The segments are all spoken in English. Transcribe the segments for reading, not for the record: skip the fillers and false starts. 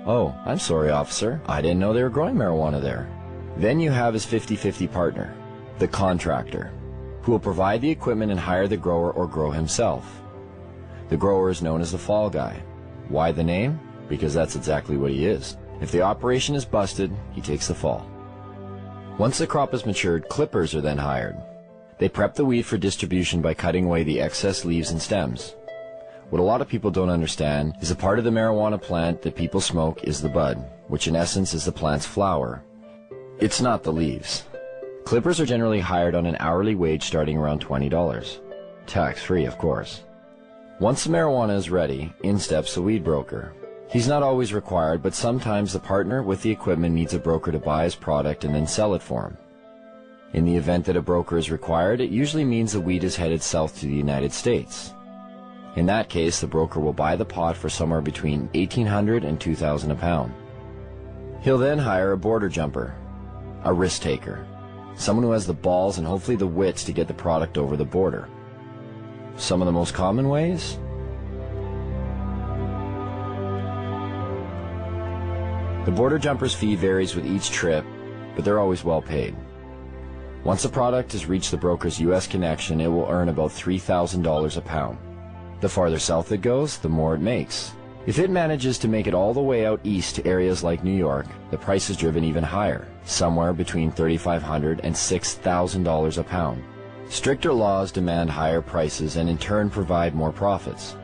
Oh, I'm sorry, officer. I didn't know they were growing marijuana there. Then you have his 50-50 partner, the contractor, who will provide the equipment and hire the grower or grow himself. The grower is known as the fall guy. Why the name? Because that's exactly what he is. If the operation is busted, he takes the fall. Once the crop is matured, clippers are then hired. They prep the weed for distribution by cutting away the excess leaves and stems. What a lot of people don't understand is a part of the marijuana plant that people smoke is the bud, which in essence is the plant's flower. It's not the leaves. Clippers are generally hired on an hourly wage starting around $20. Tax-free, of course. Once the marijuana is ready, in steps the weed broker. He's not always required, but sometimes the partner with the equipment needs a broker to buy his product and then sell it for him. In the event that a broker is required, it usually means the weed is headed south to the United States. In that case, the broker will buy the pot for somewhere between $1,800 and $2,000 a pound. He'll then hire a border jumper, a risk taker, someone who has the balls and hopefully the wits to get the product over the border. Some of the most common ways? The border jumper's fee varies with each trip, but they're always well paid. Once the product has reached the broker's U.S. connection, it will earn about $3,000 a pound. The farther south it goes, the more it makes. If it manages to make it all the way out east to areas like New York, the price is driven even higher, somewhere between $3,500 and $6,000 a pound. Stricter laws demand higher prices and in turn provide more profits.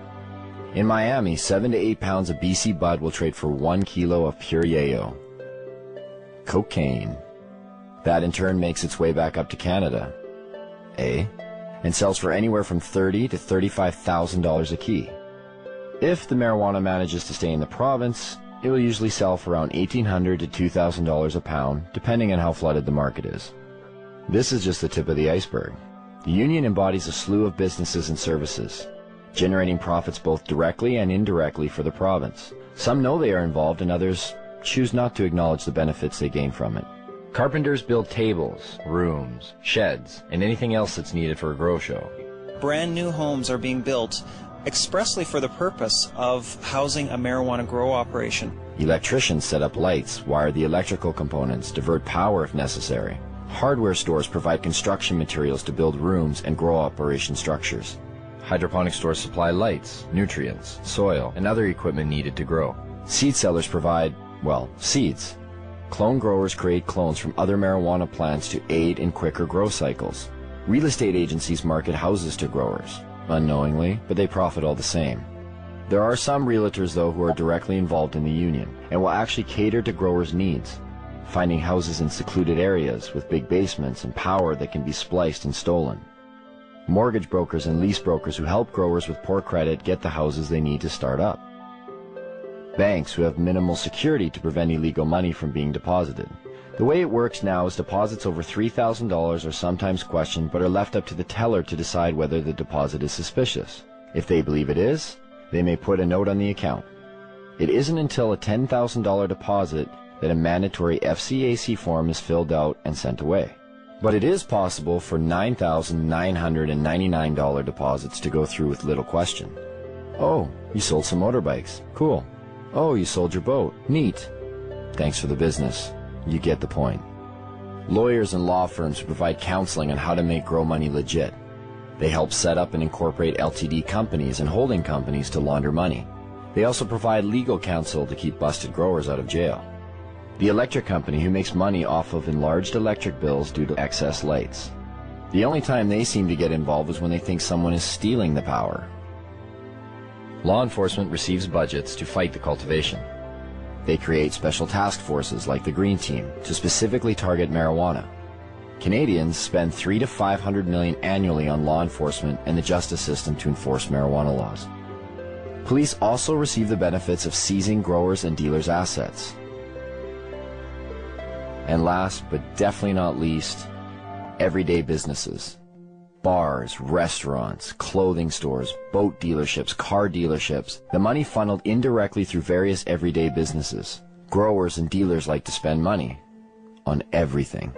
In Miami, 7 to 8 pounds of BC bud will trade for 1 kilo of pure yayo. Cocaine. That in turn makes its way back up to Canada. And sells for anywhere from $30,000 to $35,000 a key. If the marijuana manages to stay in the province, it will usually sell for around $1,800 to $2,000 a pound, depending on how flooded the market is. This is just the tip of the iceberg. The union embodies a slew of businesses and services, generating profits both directly and indirectly for the province. Some know they are involved and others choose not to acknowledge the benefits they gain from it. Carpenters build tables, rooms, sheds, and anything else that's needed for a grow show. Brand new homes are being built expressly for the purpose of housing a marijuana grow operation. Electricians set up lights, wire the electrical components, divert power if necessary. Hardware stores provide construction materials to build rooms and grow operation structures. Hydroponic stores supply lights, nutrients, soil, and other equipment needed to grow. Seed sellers provide, well, seeds. Clone growers create clones from other marijuana plants to aid in quicker grow cycles. Real estate agencies market houses to growers, unknowingly, but they profit all the same. There are some realtors, though, who are directly involved in the union and will actually cater to growers' needs, finding houses in secluded areas with big basements and power that can be spliced and stolen. Mortgage brokers and lease brokers who help growers with poor credit get the houses they need to start up. Banks who have minimal security to prevent illegal money from being deposited. The way it works now is deposits over $3,000 are sometimes questioned but are left up to the teller to decide whether the deposit is suspicious. If they believe it is, they may put a note on the account. It isn't until a $10,000 deposit that a mandatory FCAC form is filled out and sent away. But it is possible for $9,999 deposits to go through with little question. Oh, you sold some motorbikes. Cool. Oh, you sold your boat. Neat. Thanks for the business. You get the point. Lawyers and law firms provide counseling on how to make grow money legit. They help set up and incorporate LTD companies and holding companies to launder money. They also provide legal counsel to keep busted growers out of jail. The electric company who makes money off of enlarged electric bills due to excess lights. The only time they seem to get involved is when they think someone is stealing the power. Law enforcement receives budgets to fight the cultivation. They create special task forces like the Green Team to specifically target marijuana. Canadians spend $300 to $500 million annually on law enforcement and the justice system to enforce marijuana laws. Police also receive the benefits of seizing growers' and dealers' assets. And last, but definitely not least, everyday businesses. Bars, restaurants, clothing stores, boat dealerships, car dealerships, the money funneled indirectly through various everyday businesses. Growers and dealers like to spend money on everything.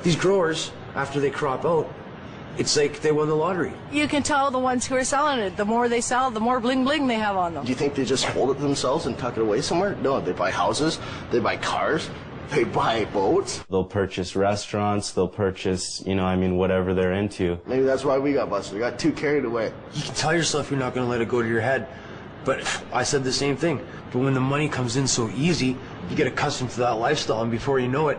These growers, after they crop out, It's like they won the lottery. You can tell the ones who are selling it. The more they sell, the more bling bling they have on them. Do you think they just hold it themselves and tuck it away somewhere? No, they buy houses, they buy cars, they buy boats. They'll purchase restaurants, they'll purchase, whatever they're into. Maybe that's why we got busted. We got too carried away. You can tell yourself you're not going to let it go to your head. But I said the same thing. But when the money comes in so easy, you get accustomed to that lifestyle, and before you know it,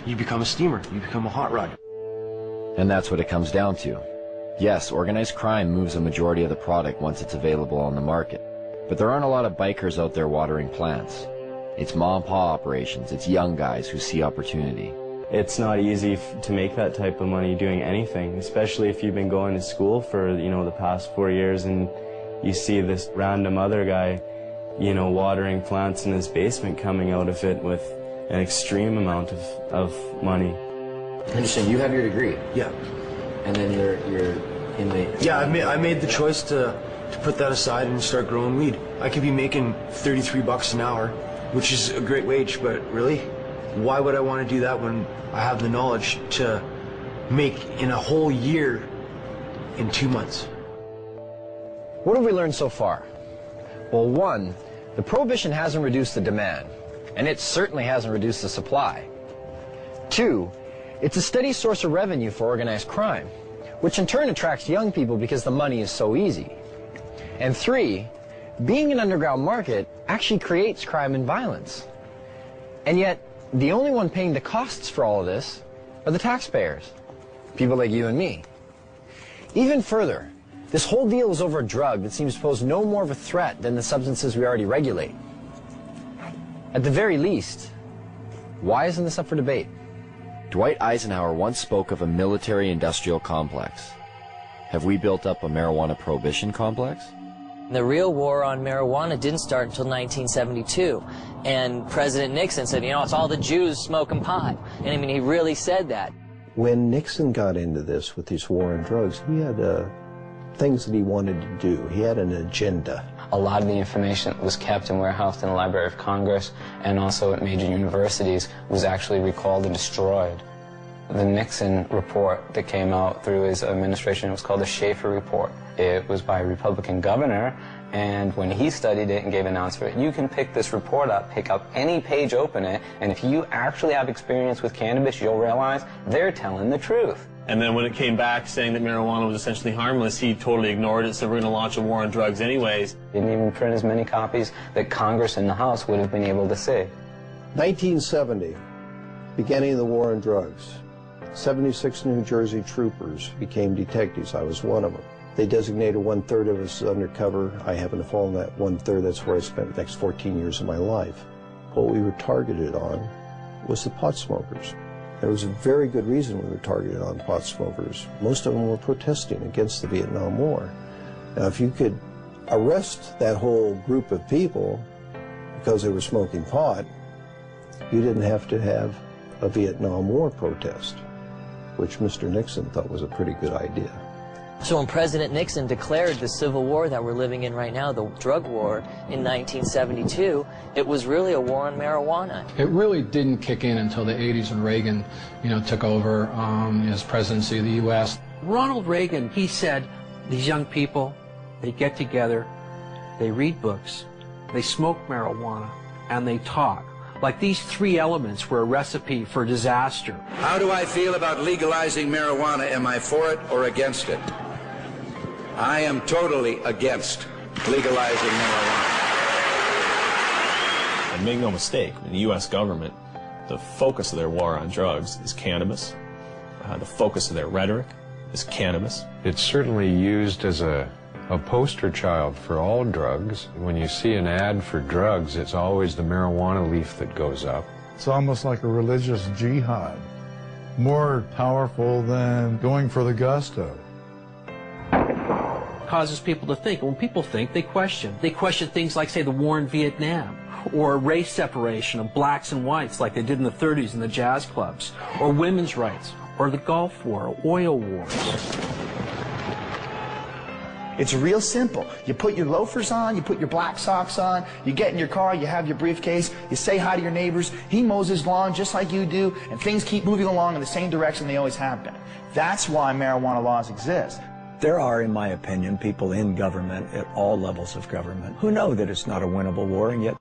you become a steamer. You become a hot rod. And that's what it comes down to. Yes, organized crime moves a majority of the product once it's available on the market. But there aren't a lot of bikers out there watering plants. It's mom-and-pop operations. It's young guys who see opportunity. It's not easy to make that type of money doing anything, especially if you've been going to school for, the past 4 years and you see this random other guy, watering plants in his basement coming out of it with an extreme amount of money. I understand. You have your degree. Yeah. And then you're in the... Yeah, I made the choice to put that aside and start growing weed. I could be making $33 an hour, which is a great wage, but really, why would I want to do that when I have the knowledge to make in a whole year in 2 months? What have we learned so far? Well, one, the prohibition hasn't reduced the demand, and it certainly hasn't reduced the supply. Two, it's a steady source of revenue for organized crime, which in turn attracts young people because the money is so easy. And three, being an underground market actually creates crime and violence. And yet, the only one paying the costs for all of this are the taxpayers, people like you and me. Even further, this whole deal is over a drug that seems to pose no more of a threat than the substances we already regulate. At the very least, why isn't this up for debate? Dwight Eisenhower once spoke of a military-industrial complex. Have we built up a marijuana prohibition complex? The real war on marijuana didn't start until 1972, and President Nixon said, it's all the Jews smoking pot. And he really said that. When Nixon got into this with this war on drugs, he had things that he wanted to do. He had an agenda. A lot of the information that was kept and warehoused in the Library of Congress and also at major universities was actually recalled and destroyed. The Nixon report that came out through his administration, it was called the Schaefer Report. It was by a Republican governor, and when he studied it and gave an answer, you can pick this report up, pick up any page, open it, and if you actually have experience with cannabis, you'll realize they're telling the truth. And then when it came back saying that marijuana was essentially harmless, he totally ignored it, said we're going to launch a war on drugs anyways. Didn't even print as many copies that Congress and the House would have been able to see. 1970, beginning of the war on drugs. 76 New Jersey troopers became detectives. I was one of them. They designated 1/3 of us as undercover. I happen to fall in that 1/3. That's where I spent the next 14 years of my life. What we were targeted on was the pot smokers. There was a very good reason we were targeted on pot smokers. Most of them were protesting against the Vietnam War. Now, if you could arrest that whole group of people because they were smoking pot, you didn't have to have a Vietnam War protest, which Mr. Nixon thought was a pretty good idea. So when President Nixon declared the civil war that we're living in right now, the drug war, in 1972, it was really a war on marijuana. It really didn't kick in until the 80s when Reagan, took over his presidency of the U.S. Ronald Reagan, he said, these young people, they get together, they read books, they smoke marijuana, and they talk. Like these three elements were a recipe for disaster. How do I feel about legalizing marijuana? Am I for it or against it? I am totally against legalizing marijuana. And make no mistake, in the U.S. government, the focus of their war on drugs is cannabis. The focus of their rhetoric is cannabis. It's certainly used as a poster child for all drugs. When you see an ad for drugs, it's always the marijuana leaf that goes up. It's almost like a religious jihad, more powerful than going for the gusto. Causes people to think. When people think, they question. They question things like, say, the war in Vietnam, or race separation of blacks and whites like they did in the 30s in the jazz clubs, or women's rights, or the Gulf War, or oil wars. It's real simple. You put your loafers on, you put your black socks on, you get in your car, you have your briefcase, you say hi to your neighbors, he mows his lawn just like you do, and things keep moving along in the same direction they always have been. That's why marijuana laws exist. There are, in my opinion, people in government at all levels of government who know that it's not a winnable war, and yet